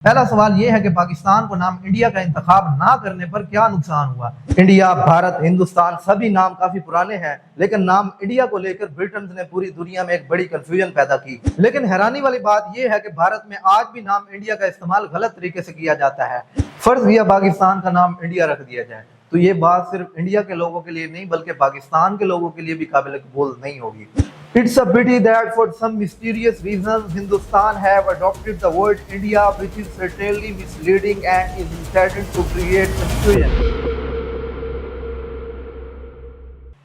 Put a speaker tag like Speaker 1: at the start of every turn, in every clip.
Speaker 1: पहला सवाल ये है कि पाकिस्तान को नाम इंडिया का इंतखाब ना करने पर क्या नुकसान हुआ। इंडिया, भारत, हिंदुस्तान सभी नाम काफी पुराने हैं, लेकिन नाम इंडिया को लेकर ब्रिटेन ने पूरी दुनिया में एक बड़ी कंफ्यूजन पैदा की। लेकिन हैरानी वाली बात यह है कि भारत में आज भी नाम इंडिया का इस्तेमाल गलत तरीके से किया जाता है। फर्ज किया पाकिस्तान का नाम इंडिया रख दिया जाए तो ये बात सिर्फ इंडिया के लोगों के लिए नहीं बल्कि पाकिस्तान के लोगों के लिए भी काबिल कबूल नहीं होगी। It's a pity that for some mysterious reasons Hindustan have adopted the word India, which is certainly misleading and is intended to create confusion.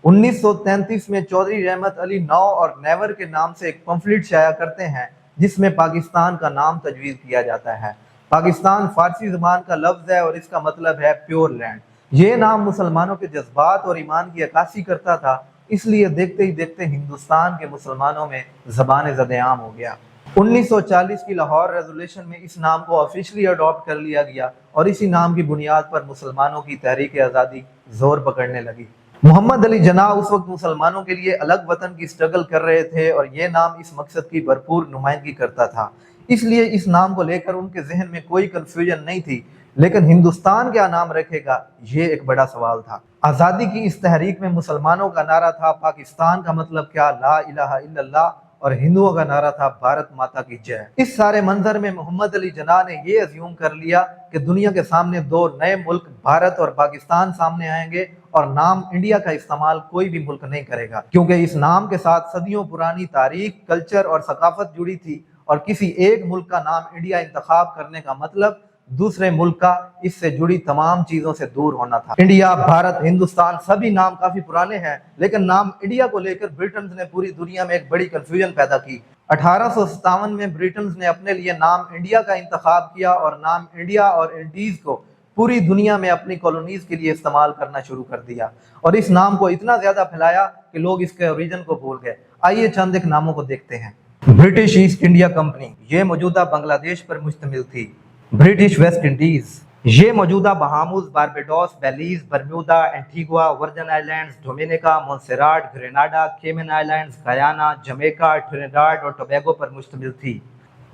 Speaker 1: 1933 में चौधरी रहमत अली नौ और नेवर के नाम से एक पंफलेट शाया करते हैं जिसमें पाकिस्तान का नाम तजवीज़ किया जाता है। पाकिस्तान फारसी ज़बान का लफ्ज़ है और इसका मतलब है प्योर लैंड। ये नाम मुसलमानों के जज्बात और ईमान की अक्कासी करता था, इसलिए देखते ही देखते हिंदुस्तान के मुसलमानों में ज़बान ज़द-ए-आम हो गया। 1940 की लाहौर रेजोल्यूशन में इस नाम को ऑफिशियली अडॉप्ट कर लिया गया और इसी नाम की बुनियाद पर मुसलमानों की तहरीक आज़ादी जोर पकड़ने लगी। मोहम्मद अली जिन्ना उस वक्त मुसलमानों के लिए अलग वतन की स्ट्रगल कर रहे थे और ये नाम इस मकसद की भरपूर नुमाइंदगी करता था, इसलिए इस नाम को लेकर उनके जहन में कोई कंफ्यूजन नहीं थी। लेकिन हिंदुस्तान क्या नाम रखेगा, ये एक बड़ा सवाल था। आज़ादी की इस तहरीक में मुसलमानों का नारा था पाकिस्तान का मतलब क्या, ला इलाहा इल्लल्लाह, और हिंदुओं का नारा था भारत माता की जय। इस सारे मंजर में मोहम्मद अली जिन्ना ने ये अज्यूम कर लिया कि दुनिया के सामने दो नए मुल्क भारत और पाकिस्तान सामने आएंगे और नाम इंडिया का इस्तेमाल कोई भी मुल्क नहीं करेगा, क्योंकि इस नाम के साथ सदियों पुरानी तारीख, कल्चर और सकाफत जुड़ी थी और किसी एक मुल्क का नाम इंडिया इंतखाब करने का मतलब दूसरे मुल्क का इससे जुड़ी तमाम चीजों से दूर होना था। इंडिया, भारत, हिंदुस्तान सभी नाम काफी पुराने हैं, लेकिन नाम इंडिया को लेकर ब्रिटेन ने पूरी दुनिया में एक बड़ी कंफ्यूजन पैदा की। 1857 में ब्रिटेन ने अपने लिए नाम इंडिया का इंतखाब किया और नाम इंडिया और इंडीज को पूरी दुनिया में अपनी कॉलोनीज के लिए इस्तेमाल करना शुरू कर दिया और इस नाम को इतना ज्यादा फैलाया कि लोग इसके ओरिजिन को भूल गए। आइए चंद एक नामों को देखते हैं। ब्रिटिश ईस्ट इंडिया कंपनी, ये मौजूदा बांग्लादेश पर मुश्तमिल थी। ब्रिटिश वेस्ट इंडीज, ये मौजूदा Bahamas, Barbados, Belize, Bermuda, Antigua, Virgin Islands, Dominica, Montserrat, Grenada, Cayman Islands, Guyana, Jamaica, Trinidad और टोबैगो पर मुश्तमिल थी।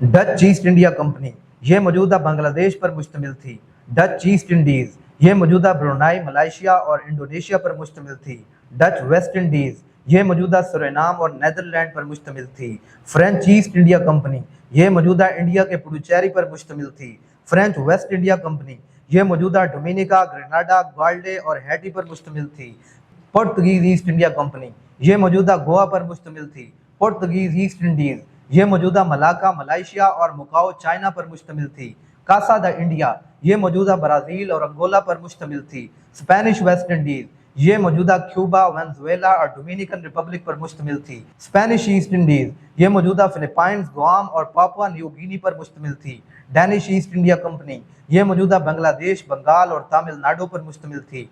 Speaker 1: डच ईस्ट इंडिया कंपनी, ये मौजूदा बांग्लादेश पर मुश्तमिल थी। डच ईस्ट इंडीज, ये मौजूदा ब्रुनाई, मलाइशिया और इंडोनेशिया पर मुश्तमिल थी। डच वेस्ट इंडीज, ये मौजूदा सुरेनाम और नेदरलैंड पर मुश्तमिल थी। फ्रेंच ईस्ट इंडिया कंपनी, ये मौजूदा इंडिया के पुडुचेरी पर मुश्तमिल थी। फ्रेंच वेस्ट इंडिया कंपनी, ये मौजूदा डोमिनिका, ग्रेनाडा, ग्वाल्डे और हैटी पर मुश्तमिल थी। पुर्तगीज ईस्ट इंडिया कंपनी, ये मौजूदा गोवा पर मुश्तमिल थी। पुर्तगीज ईस्ट इंडीज, ये मौजूदा मलाका, मलाइशिया और मुकाओ, चाइना पर मुश्तमिल थी। कासा द इंडिया, ये मौजूदा ब्राज़ील और अंगोला पर मुश्तमिल थी। स्पेनिश वेस्ट इंडीज, ये मौजूदा क्यूबा, वेनेजुएला और डोमिनिकन रिपब्लिक पर मुश्तमिल थी। स्पेनिश ईस्ट इंडीज, ये मौजूदा फिलीपाइंस, गुआम और पापुआ न्यू गिनी पर मुश्तमिल थी। डेनिश ईस्ट इंडिया कंपनी, ये मौजूदा बांग्लादेश, बंगाल और तमिलनाडु पर मुश्तमिल थी।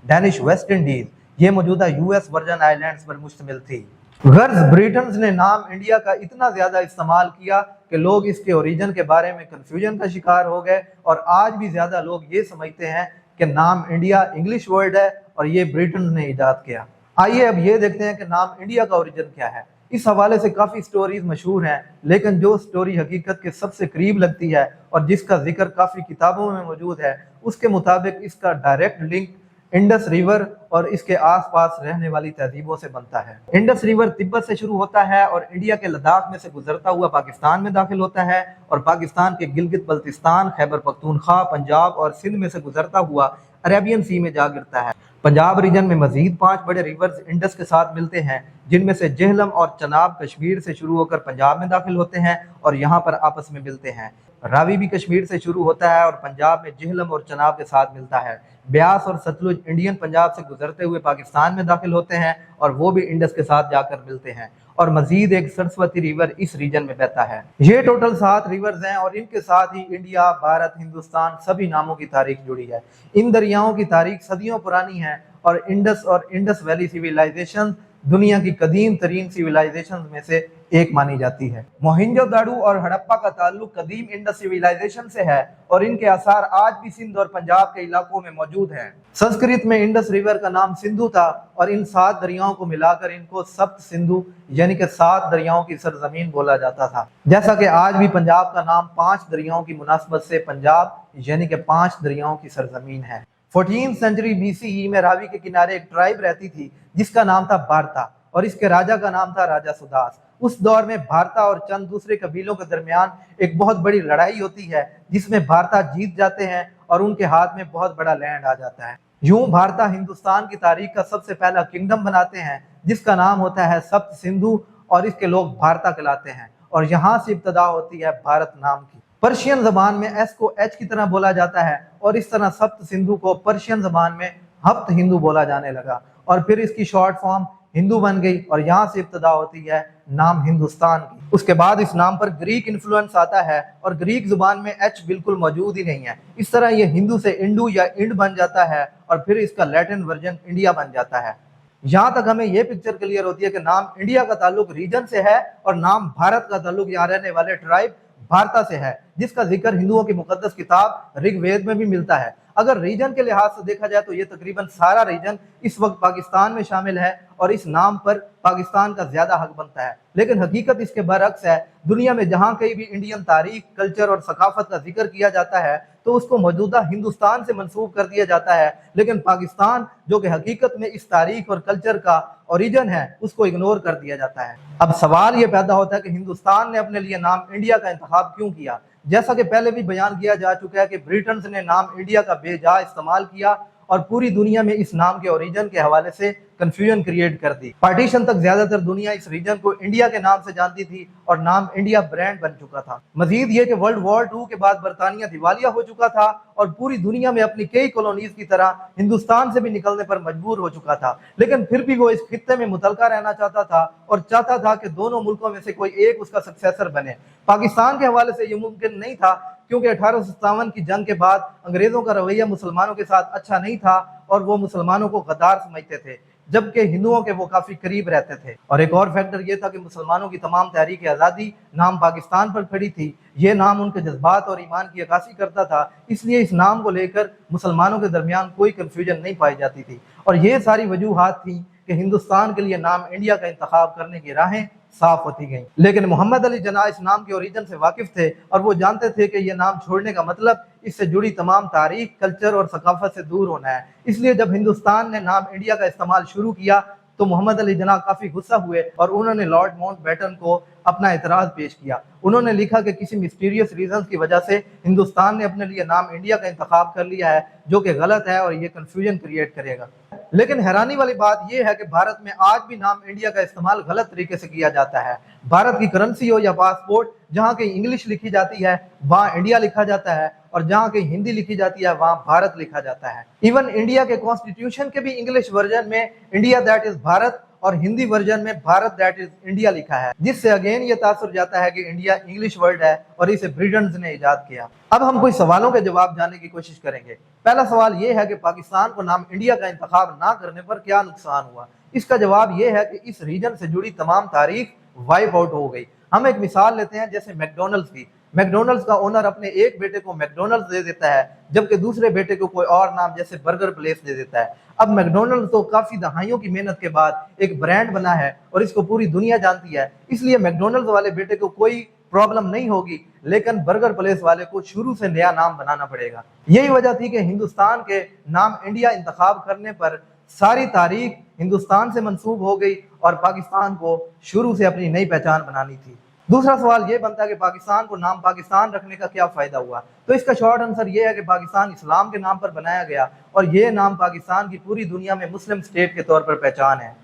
Speaker 1: डेनिश वेस्ट इंडीज, ये मौजूदा यूएस वर्जन आइलैंड्स पर मुश्तमिल थी। गर्ज ब्रिटेन ने नाम इंडिया का इतना ज्यादा इस्तेमाल किया कि लोग इसके ओरिजिन के बारे में कंफ्यूजन का शिकार हो गए और आज भी ज्यादा लोग ये समझते हैं कि नाम इंडिया इंग्लिश वर्ड है और ये ब्रिटेन ने इजाद किया। आइए अब ये देखते हैं कि नाम इंडिया का ओरिजिन क्या है। इस हवाले से काफी स्टोरीज मशहूर हैं, लेकिन जो स्टोरी हकीकत के सबसे करीब लगती है और जिसका जिक्र काफी किताबों में मौजूद है, उसके मुताबिक इसका डायरेक्ट लिंक इंडस रिवर और इसके आसपास रहने वाली तहजीबों से बनता है। इंडस रिवर तिब्बत से शुरू होता है और इंडिया के लद्दाख में से गुजरता हुआ पाकिस्तान में दाखिल होता है और पाकिस्तान के गिलगित बल्तिस्तान, खैबर पख्तूनख्वा, पंजाब और सिंध में से गुजरता हुआ अरेबियन सी में जा गिरता है। पंजाब रीजन में मजीद 5 बड़े रिवर्स इंडस के साथ मिलते हैं, जिनमें से जेहलम और चनाब कश्मीर से शुरू होकर पंजाब में दाखिल होते हैं और यहाँ पर आपस में मिलते हैं। रावी भी कश्मीर से शुरू होता है और पंजाब में जेहलम और चनाब के साथ मिलता है। ब्यास और सतलुज इंडियन पंजाब से गुजरते हुए पाकिस्तान में दाखिल होते हैं और वो भी इंडस के साथ जाकर मिलते हैं और मजीद एक सरस्वती रिवर इस रीजन में बहता है। ये टोटल 7 रिवर्स हैं और इनके साथ ही इंडिया, भारत, हिंदुस्तान सभी नामों की तारीख जुड़ी है। इन दरियाओं की तारीख सदियों पुरानी है और इंडस वैली सिविलाइजेशन दुनिया की कदीम तरीन सिविलाइजेशन में से एक मानी जाती है। मोहिंजोदाड़ो और हड़प्पा का ताल्लुक कदीम इंडस सिविलाइजेशन से है और इनके आसार आज भी सिंध और पंजाब के इलाकों में मौजूद हैं। संस्कृत में इंडस रिवर का नाम सिंधु था और इन 7 दरियाओं को मिलाकर इनको सप्त सिंधु यानी कि 7 दरियाओं की सरजमीन बोला जाता था। जैसा कि आज भी पंजाब का नाम 5 दरियाओं की मुनासबत से पंजाब यानी कि 5 दरियाओं की सरजमीन है। 14th सेंचुरी BCE में रावी के किनारे एक ट्राइब रहती थी जिसका नाम था भारता और इसके राजा का नाम था राजा सुदास। उस दौर में भारता और चंद दूसरे कबीलों के दरमियान एक बहुत बड़ी लड़ाई होती है जिसमें भारता जीत जाते हैं और उनके हाथ में बहुत बड़ा लैंड आ जाता है। यूं भारता हिंदुस्तान की तारीख का सबसे पहला किंगडम बनाते हैं जिसका नाम होता है सप्त सिंधु और इसके लोग भारता कहलाते हैं और यहाँ से इब्तदा होती है भारत नाम की। पर्शियन जबान में एस को एच की तरह बोला जाता है और इस तरह सप्त सिंधु को पर्शियन जबान में हप्त हिंदू बोला जाने लगा और फिर इसकी शॉर्ट फॉर्म हिंदू बन गई और यहाँ से इब्तदा होती है नाम हिंदुस्तान की। उसके बाद इस नाम पर ग्रीक इन्फ्लुएंस आता है और ग्रीक जुबान में एच बिल्कुल मौजूद ही नहीं है। इस तरह ये हिंदू से इंडू या इंड बन जाता है और फिर इसका लैटिन वर्जन इंडिया बन जाता है। यहाँ तक हमें ये पिक्चर क्लियर होती है कि नाम इंडिया का ताल्लुक रीजन से है और नाम भारत का ताल्लुक यहाँ रहने वाले ट्राइब भारता से है जिसका जिक्र हिंदुओं की मुकद्दस किताब ऋग्वेद में भी मिलता है। अगर रीजन के लिहाज से देखा जाए तो ये तकरीबन सारा रीजन इस वक्त पाकिस्तान में शामिल है और इस नाम पर पाकिस्तान का ज्यादा हक बनता है, लेकिन हकीकत इसके बरअक्स है। दुनिया में जहाँ कहीं भी इंडियन तारीख, कल्चर और सकाफत का जिक्र किया जाता है तो उसको मौजूदा हिंदुस्तान से मंसूब कर दिया जाता है, लेकिन पाकिस्तान जो कि हकीकत में इस तारीख और कल्चर का ओरिजिन है उसको इग्नोर कर दिया जाता है। अब सवाल ये पैदा होता है कि हिंदुस्तान ने अपने लिए नाम इंडिया का इंतखाब क्यों किया। जैसा कि पहले भी बयान किया जा चुका है कि ब्रिटेन ने नाम इंडिया का बेजा इस्तेमाल किया और पूरी दुनिया में इस नाम के ओरिजिन के हवाले से कंफ्यूजन क्रिएट कर दी। पार्टीशन तक ज्यादातर दुनिया इस रीजन को इंडिया के नाम से जानती थी और नाम इंडिया ब्रांड बन चुका था। मजीद ये कि वर्ल्ड वॉर 2 के बाद बरतानिया दिवालिया हो चुका था और पूरी दुनिया में अपनी कई कॉलोनीज की तरह हिंदुस्तान से भी निकलने पर मजबूर हो चुका था, लेकिन फिर भी वो इस खित्ते में मुतलका रहना चाहता था और चाहता था कि दोनों मुल्कों में से कोई एक उसका सक्सेसर बने। पाकिस्तान के हवाले से ये मुमकिन नहीं था क्योंकि 1857 की जंग के बाद अंग्रेजों का रवैया मुसलमानों के साथ अच्छा नहीं था और वो मुसलमानों को गद्दार समझते थे, जबकि हिंदुओं के वो काफी करीब रहते थे। और एक और फैक्टर ये था कि मुसलमानों की तमाम तहरीक आज़ादी नाम पाकिस्तान पर खड़ी थी। ये नाम उनके जज्बात और ईमान की अक्कासी करता था, इसलिए इस नाम को लेकर मुसलमानों के दरमियान कोई कंफ्यूजन नहीं पाई जाती थी। और ये सारी वजूहात थी कि हिंदुस्तान के लिए नाम इंडिया का इंतखाब करने की राहें साफ होती गई। लेकिन मोहम्मद अली जिन्ना इस नाम के ओरिजिन से वाकिफ थे और वो जानते थे कि यह नाम छोड़ने का मतलब इससे जुड़ी तमाम तारीख, कल्चर और सकाफत से दूर होना है। इसलिए जब हिंदुस्तान ने नाम इंडिया का इस्तेमाल शुरू किया तो मोहम्मद अली जिन्ना काफी गुस्सा हुए और उन्होंने लॉर्ड माउंटबेटन को अपना एतराज पेश किया। उन्होंने लिखा कि किसी मिस्टीरियस रीजन की वजह से हिंदुस्तान ने अपने लिए नाम इंडिया का इंतखाब कर लिया है, जो कि गलत है और ये कंफ्यूजन क्रिएट करेगा। लेकिन हैरानी वाली बात यह है कि भारत में आज भी नाम इंडिया का इस्तेमाल गलत तरीके से किया जाता है। भारत की करेंसी हो या पासपोर्ट, जहाँ कहीं इंग्लिश लिखी जाती है वहाँ इंडिया लिखा जाता है और जहाँ कहीं हिंदी लिखी जाती है वहाँ भारत लिखा जाता है। इवन इंडिया के कॉन्स्टिट्यूशन के भी इंग्लिश वर्जन में इंडिया दैट इज भारत और हिंदी वर्जन में भारत दैट इज इंडिया लिखा है, जिससे अगेन ये तासुर जाता है कि इंडिया इंग्लिश वर्ड है और इसे ब्रिटेन ने इजाद किया। अब हम कुछ सवालों के जवाब जानने की कोशिश करेंगे। पहला सवाल ये है कि पाकिस्तान को नाम इंडिया का इंतखाब ना करने पर क्या नुकसान हुआ। इसका जवाब ये है कि इस रीजन से जुड़ी तमाम तारीख वाइप आउट हो गई। हम एक मिसाल लेते हैं जैसे मैकडोनल्ड्स की। मैकडोनल्ड्स का ओनर अपने एक बेटे को मैकडोनल्ड्स दे देता है जबकि दूसरे बेटे को कोई और नाम जैसे बर्गर प्लेस दे देता है। अब मैकडोनल्ड्स तो काफी दहाइयों की मेहनत के बाद एक ब्रांड बना है और इसको पूरी दुनिया जानती है, इसलिए मैकडोनल्ड्स वाले बेटे को कोई प्रॉब्लम नहीं होगी, लेकिन बर्गर प्लेस वाले को शुरू से नया नाम बनाना पड़ेगा। यही वजह थी कि हिंदुस्तान के नाम इंडिया इंतखाब करने पर सारी तारीख हिंदुस्तान से मंसूब हो गई और पाकिस्तान को शुरू से अपनी नई पहचान बनानी थी। दूसरा सवाल ये बनता है कि पाकिस्तान को नाम पाकिस्तान रखने का क्या फायदा हुआ। तो इसका शॉर्ट आंसर ये है कि पाकिस्तान इस्लाम के नाम पर बनाया गया और ये नाम पाकिस्तान की पूरी दुनिया में मुस्लिम स्टेट के तौर पर पहचान है।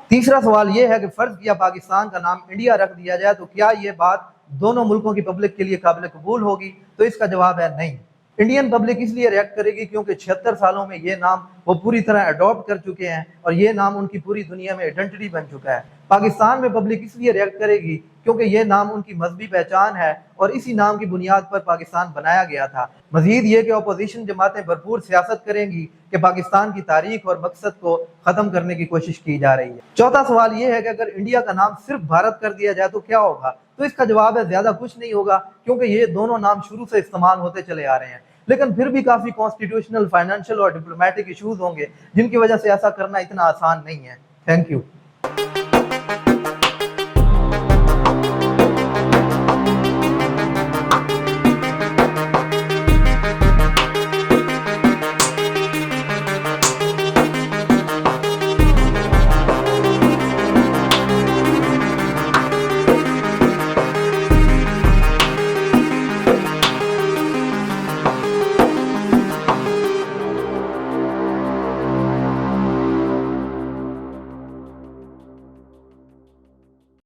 Speaker 1: तीसरा सवाल ये है कि फर्ज किया पाकिस्तान का नाम इंडिया रख दिया जाए तो क्या ये बात दोनों मुल्कों की पब्लिक के लिए काबिल कबूल होगी। तो इसका जवाब है नहीं। इंडियन पब्लिक इसलिए रिएक्ट करेगी क्योंकि 76 सालों में ये नाम वो पूरी तरह अडॉप्ट कर चुके हैं और ये नाम उनकी पूरी दुनिया में आइडेंटिटी बन चुका है। پاکستان میں پبلک اس لیے ریئیکٹ کرے گی کیونکہ یہ نام ان کی مذہبی پہچان ہے اور اسی نام کی بنیاد پر پاکستان بنایا گیا تھا۔ مزید یہ کہ اپوزیشن جماعتیں بھرپور سیاست کریں گی کہ پاکستان کی تاریخ اور مقصد کو ختم کرنے کی کوشش کی جا رہی ہے۔ چوتھا سوال یہ ہے کہ اگر انڈیا کا نام صرف بھارت کر دیا جائے تو کیا ہوگا؟ تو اس کا جواب ہے زیادہ کچھ نہیں ہوگا، کیونکہ یہ دونوں نام شروع سے استعمال ہوتے چلے آ رہے ہیں، لیکن پھر بھی کافی کانسٹیٹیوشنل، فائنینشیل اور ڈپلومیٹک ایشوز ہوں گے جن کی وجہ سے ایسا کرنا اتنا آسان نہیں ہے۔ Thank you.